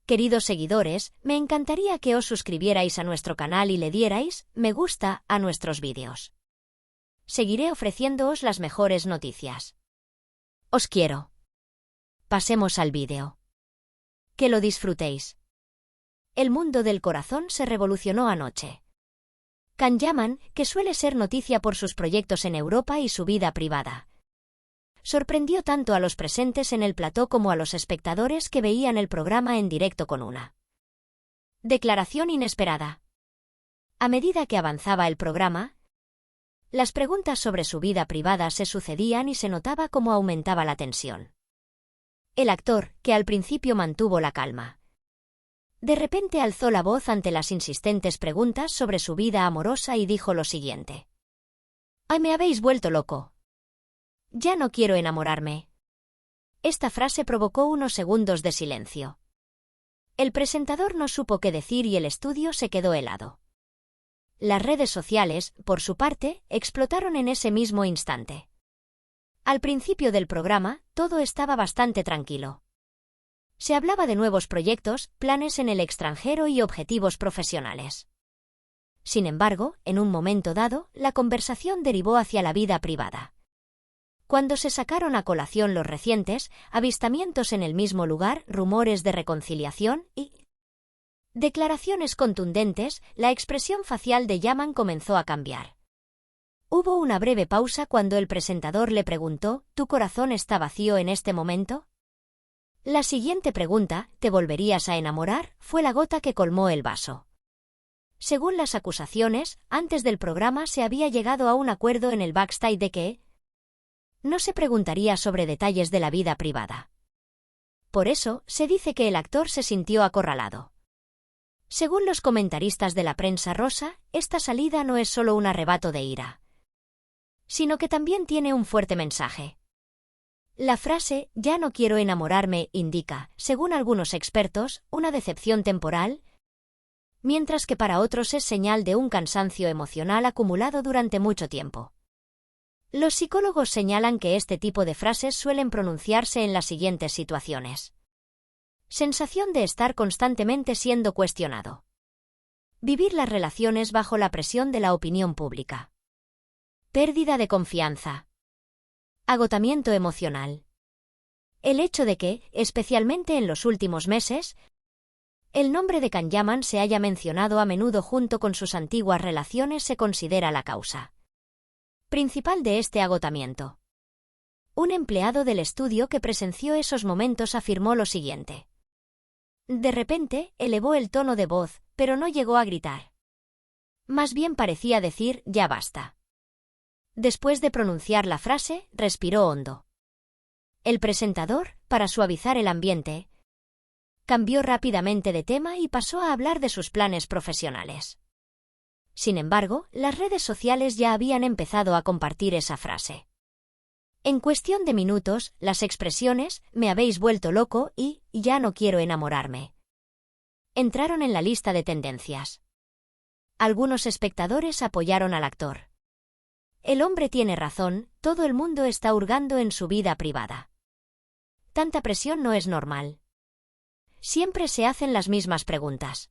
Queridos seguidores, me encantaría que os suscribierais a nuestro canal y le dierais me gusta a nuestros vídeos. Seguiré ofreciéndoos las mejores noticias. Os quiero. Pasemos al vídeo. Que lo disfrutéis. El mundo del corazón se revolucionó anoche. Can Yaman, que suele ser noticia por sus proyectos en Europa y su vida privada, sorprendió tanto a los presentes en el plató como a los espectadores que veían el programa en directo con una declaración inesperada. A medida que avanzaba el programa, las preguntas sobre su vida privada se sucedían y se notaba cómo aumentaba la tensión. El actor, que al principio mantuvo la calma, de repente alzó la voz ante las insistentes preguntas sobre su vida amorosa y dijo lo siguiente: «¡Ay, me habéis vuelto loco! Ya no quiero enamorarme». Esta frase provocó unos segundos de silencio. El presentador no supo qué decir y el estudio se quedó helado. Las redes sociales, por su parte, explotaron en ese mismo instante. Al principio del programa, todo estaba bastante tranquilo. Se hablaba de nuevos proyectos, planes en el extranjero y objetivos profesionales. Sin embargo, en un momento dado, la conversación derivó hacia la vida privada. Cuando se sacaron a colación los recientes avistamientos en el mismo lugar, rumores de reconciliación y declaraciones contundentes, la expresión facial de Yaman comenzó a cambiar. Hubo una breve pausa cuando el presentador le preguntó: «¿Tu corazón está vacío en este momento?». La siguiente pregunta, ¿te volverías a enamorar?, fue la gota que colmó el vaso. Según las acusaciones, antes del programa se había llegado a un acuerdo en el backstage de que no se preguntaría sobre detalles de la vida privada. Por eso, se dice que el actor se sintió acorralado. Según los comentaristas de la prensa rosa, esta salida no es solo un arrebato de ira, sino que también tiene un fuerte mensaje. La frase «ya no quiero enamorarme» indica, según algunos expertos, una decepción temporal, mientras que para otros es señal de un cansancio emocional acumulado durante mucho tiempo. Los psicólogos señalan que este tipo de frases suelen pronunciarse en las siguientes situaciones: sensación de estar constantemente siendo cuestionado. Vivir las relaciones bajo la presión de la opinión pública. Pérdida de confianza. Agotamiento emocional. El hecho de que, especialmente en los últimos meses, el nombre de Can Yaman se haya mencionado a menudo junto con sus antiguas relaciones se considera la causa principal de este agotamiento. Un empleado del estudio que presenció esos momentos afirmó lo siguiente: «De repente, elevó el tono de voz, pero no llegó a gritar. Más bien parecía decir, ya basta». Después de pronunciar la frase, respiró hondo. El presentador, para suavizar el ambiente, cambió rápidamente de tema y pasó a hablar de sus planes profesionales. Sin embargo, las redes sociales ya habían empezado a compartir esa frase. En cuestión de minutos, las expresiones «me habéis vuelto loco» y «ya no quiero enamorarme» entraron en la lista de tendencias. Algunos espectadores apoyaron al actor. El hombre tiene razón, todo el mundo está hurgando en su vida privada. Tanta presión no es normal. Siempre se hacen las mismas preguntas.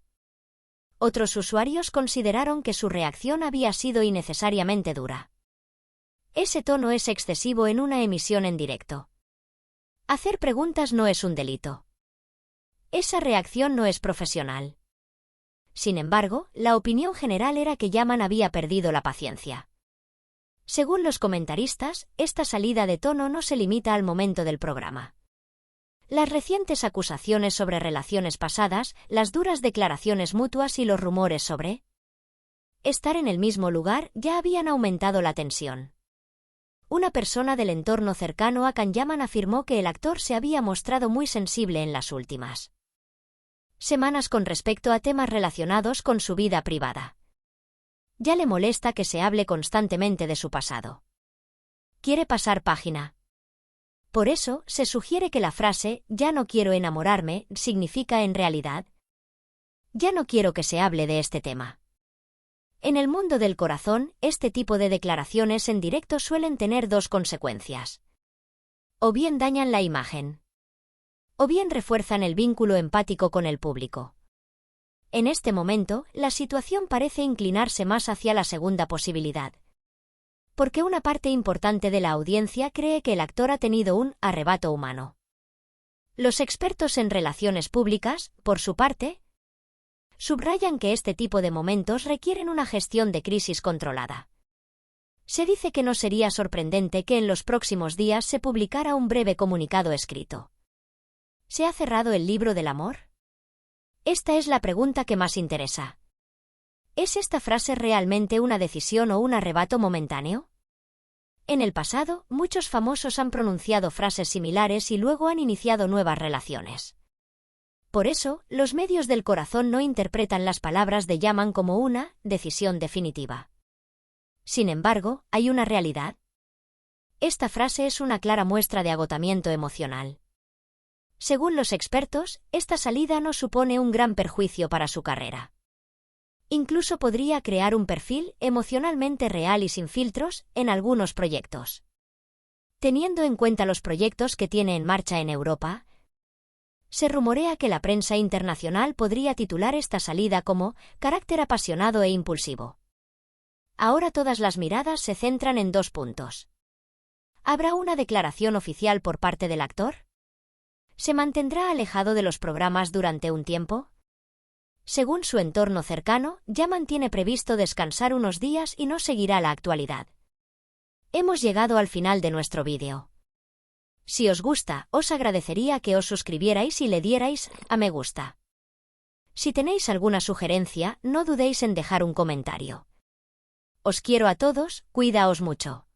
Otros usuarios consideraron que su reacción había sido innecesariamente dura. Ese tono es excesivo en una emisión en directo. Hacer preguntas no es un delito. Esa reacción no es profesional. Sin embargo, la opinión general era que Yaman había perdido la paciencia. Según los comentaristas, esta salida de tono no se limita al momento del programa. Las recientes acusaciones sobre relaciones pasadas, las duras declaraciones mutuas y los rumores sobre estar en el mismo lugar ya habían aumentado la tensión. Una persona del entorno cercano a Can Yaman afirmó que el actor se había mostrado muy sensible en las últimas semanas con respecto a temas relacionados con su vida privada. Ya le molesta que se hable constantemente de su pasado. Quiere pasar página. Por eso, se sugiere que la frase «ya no quiero enamorarme» significa en realidad «ya no quiero que se hable de este tema». En el mundo del corazón, este tipo de declaraciones en directo suelen tener dos consecuencias. O bien dañan la imagen o bien refuerzan el vínculo empático con el público. En este momento, la situación parece inclinarse más hacia la segunda posibilidad, porque una parte importante de la audiencia cree que el actor ha tenido un arrebato humano. Los expertos en relaciones públicas, por su parte, subrayan que este tipo de momentos requieren una gestión de crisis controlada. Se dice que no sería sorprendente que en los próximos días se publicara un breve comunicado escrito. ¿Se ha cerrado el libro del amor? Esta es la pregunta que más interesa. ¿Es esta frase realmente una decisión o un arrebato momentáneo? En el pasado, muchos famosos han pronunciado frases similares y luego han iniciado nuevas relaciones. Por eso, los medios del corazón no interpretan las palabras de Yaman como una decisión definitiva. Sin embargo, hay una realidad. Esta frase es una clara muestra de agotamiento emocional. Según los expertos, esta salida no supone un gran perjuicio para su carrera. Incluso podría crear un perfil emocionalmente real y sin filtros en algunos proyectos. Teniendo en cuenta los proyectos que tiene en marcha en Europa, se rumorea que la prensa internacional podría titular esta salida como carácter apasionado e impulsivo. Ahora todas las miradas se centran en dos puntos. ¿Habrá una declaración oficial por parte del actor? ¿Se mantendrá alejado de los programas durante un tiempo? Según su entorno cercano, Yaman tiene previsto descansar unos días y no seguirá la actualidad. Hemos llegado al final de nuestro vídeo. Si os gusta, os agradecería que os suscribierais y le dierais a me gusta. Si tenéis alguna sugerencia, no dudéis en dejar un comentario. Os quiero a todos, cuidaos mucho.